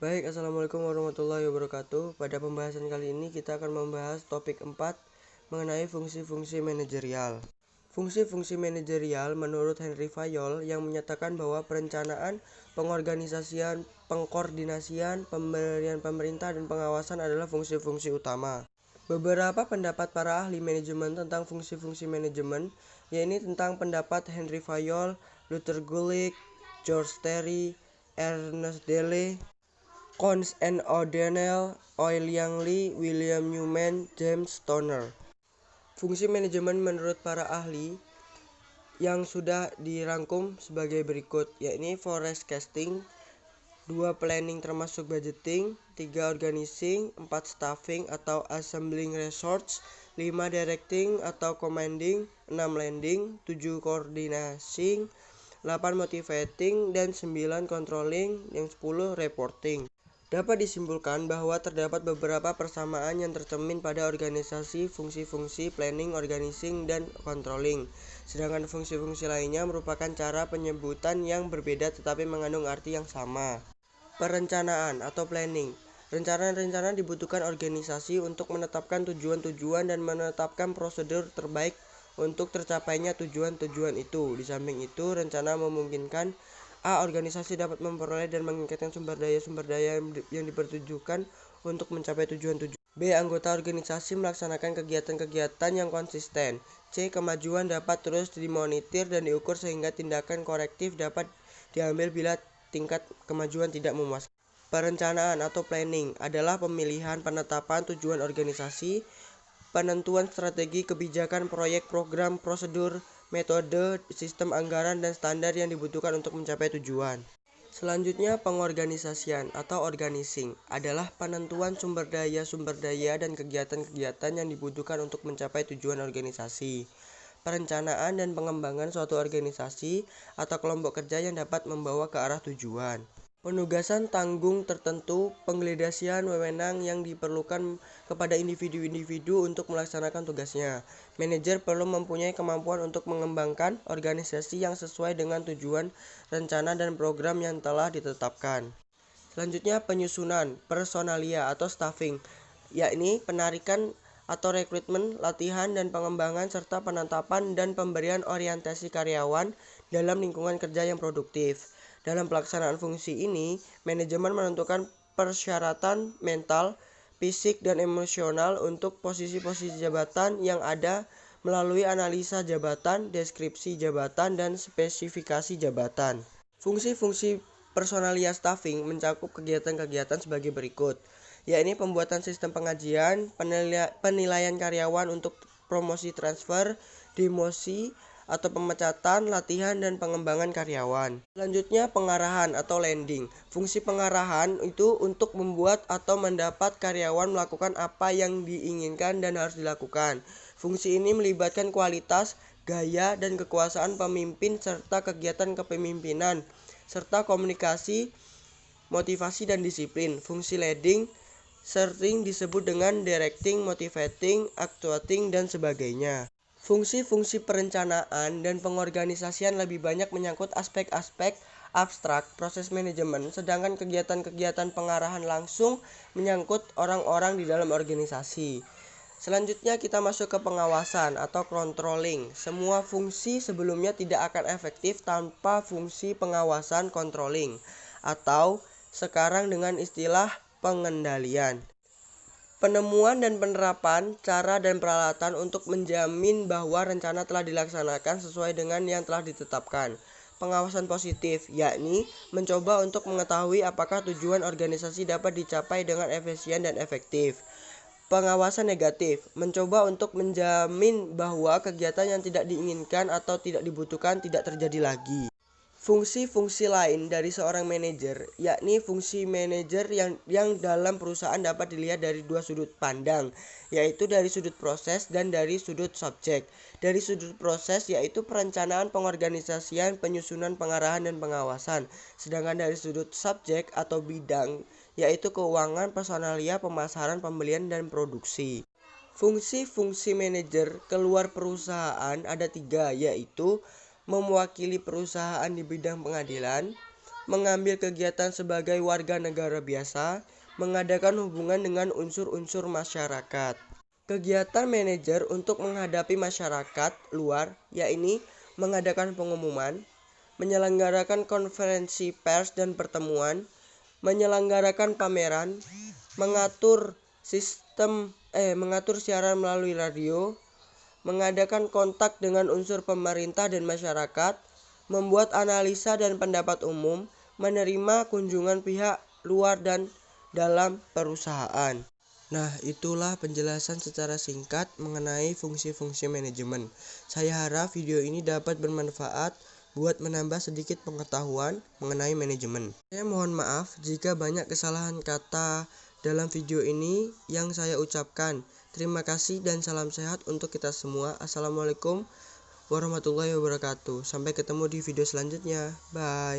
Baik, Assalamualaikum warahmatullahi wabarakatuh. Pada pembahasan kali ini kita akan membahas topik 4 mengenai fungsi-fungsi manajerial. Fungsi-fungsi manajerial menurut Henry Fayol yang menyatakan bahwa perencanaan, pengorganisasian, pengkoordinasian, pemberian pemerintah, dan pengawasan adalah fungsi-fungsi utama. Beberapa pendapat para ahli manajemen tentang fungsi-fungsi manajemen, yaitu tentang pendapat Henry Fayol, Luther Gulick, George Terry, Ernest Dele, Cons N. O'Donnell, Oil Yang Lee, William Newman, James Stoner. Fungsi manajemen menurut para ahli yang sudah dirangkum sebagai berikut, yaitu forecasting, 2 planning termasuk budgeting, 3 organizing, 4 staffing atau assembling resource, 5 directing atau commanding, 6 landing, 7 coordinating, 8 motivating, dan 9 controlling, yang 10 reporting. Dapat disimpulkan bahwa terdapat beberapa persamaan yang tercermin pada organisasi fungsi-fungsi planning, organizing, dan controlling. Sedangkan fungsi-fungsi lainnya merupakan cara penyebutan yang berbeda tetapi mengandung arti yang sama. Perencanaan atau planning. Rencana-rencana dibutuhkan organisasi untuk menetapkan tujuan-tujuan dan menetapkan prosedur terbaik untuk tercapainya tujuan-tujuan itu. Di samping itu, rencana memungkinkan A. Organisasi dapat memperoleh dan meningkatkan sumber daya yang dipertujukan untuk mencapai tujuan-tujuan. B. Anggota organisasi melaksanakan kegiatan-kegiatan yang konsisten. C. Kemajuan dapat terus dimonitor dan diukur sehingga tindakan korektif dapat diambil bila tingkat kemajuan tidak memuaskan. Perencanaan atau planning adalah pemilihan penetapan tujuan organisasi, penentuan strategi kebijakan, proyek, program, prosedur, metode, sistem anggaran, dan standar yang dibutuhkan untuk mencapai tujuan. Selanjutnya, pengorganisasian atau organizing adalah penentuan sumber daya dan kegiatan-kegiatan yang dibutuhkan untuk mencapai tujuan organisasi. Perencanaan dan pengembangan suatu organisasi atau kelompok kerja yang dapat membawa ke arah tujuan. Penugasan tanggung tertentu, penggeledahan wewenang yang diperlukan kepada individu-individu untuk melaksanakan tugasnya. Manajer perlu mempunyai kemampuan untuk mengembangkan organisasi yang sesuai dengan tujuan, rencana, dan program yang telah ditetapkan. Selanjutnya, penyusunan personalia atau staffing, yakni penarikan atau rekrutmen, latihan dan pengembangan, serta penetapan dan pemberian orientasi karyawan dalam lingkungan kerja yang produktif. Dalam pelaksanaan fungsi ini, manajemen menentukan persyaratan mental, fisik, dan emosional untuk posisi-posisi jabatan yang ada melalui analisa jabatan, deskripsi jabatan, dan spesifikasi jabatan. Fungsi-fungsi personalia staffing mencakup kegiatan-kegiatan sebagai berikut, yakni pembuatan sistem pengajian, penilaian karyawan untuk promosi transfer, demosi, atau pemecatan, latihan, dan pengembangan karyawan. Selanjutnya, pengarahan atau landing. Fungsi pengarahan itu untuk membuat atau mendapat karyawan melakukan apa yang diinginkan dan harus dilakukan. Fungsi ini melibatkan kualitas, gaya, dan kekuasaan pemimpin serta kegiatan kepemimpinan, serta komunikasi, motivasi, dan disiplin. Fungsi leading sering disebut dengan directing, motivating, actuating, dan sebagainya. Fungsi-fungsi perencanaan dan pengorganisasian lebih banyak menyangkut aspek-aspek abstrak proses manajemen, sedangkan kegiatan-kegiatan pengarahan langsung menyangkut orang-orang di dalam organisasi. Selanjutnya kita masuk ke pengawasan atau controlling. Semua fungsi sebelumnya tidak akan efektif tanpa fungsi pengawasan controlling, atau sekarang dengan istilah pengendalian. Penemuan dan penerapan cara dan peralatan untuk menjamin bahwa rencana telah dilaksanakan sesuai dengan yang telah ditetapkan. Pengawasan positif, yakni mencoba untuk mengetahui apakah tujuan organisasi dapat dicapai dengan efisien dan efektif. Pengawasan negatif, mencoba untuk menjamin bahwa kegiatan yang tidak diinginkan atau tidak dibutuhkan tidak terjadi lagi. Fungsi-fungsi lain dari seorang manajer, yakni fungsi manajer yang dalam perusahaan dapat dilihat dari dua sudut pandang, yaitu dari sudut proses dan dari sudut subjek. Dari sudut proses yaitu perencanaan, pengorganisasian, penyusunan, pengarahan, dan pengawasan. Sedangkan dari sudut subjek atau bidang, yaitu keuangan, personalia, pemasaran, pembelian, dan produksi. Fungsi-fungsi manajer keluar perusahaan ada 3, yaitu mewakili perusahaan di bidang pengadilan, mengambil kegiatan sebagai warga negara biasa, mengadakan hubungan dengan unsur-unsur masyarakat. Kegiatan manajer untuk menghadapi masyarakat luar, yakni mengadakan pengumuman, menyelenggarakan konferensi pers dan pertemuan, menyelenggarakan pameran, mengatur siaran melalui radio, mengadakan kontak dengan unsur pemerintah dan masyarakat, membuat analisa dan pendapat umum, menerima kunjungan pihak luar dan dalam perusahaan. Nah, itulah penjelasan secara singkat mengenai fungsi-fungsi manajemen. Saya harap video ini dapat bermanfaat buat menambah sedikit pengetahuan mengenai manajemen. Saya mohon maaf jika banyak kesalahan kata dalam video ini yang saya ucapkan. Terima kasih dan salam sehat untuk kita semua. Assalamualaikum warahmatullahi wabarakatuh. Sampai ketemu di video selanjutnya. Bye.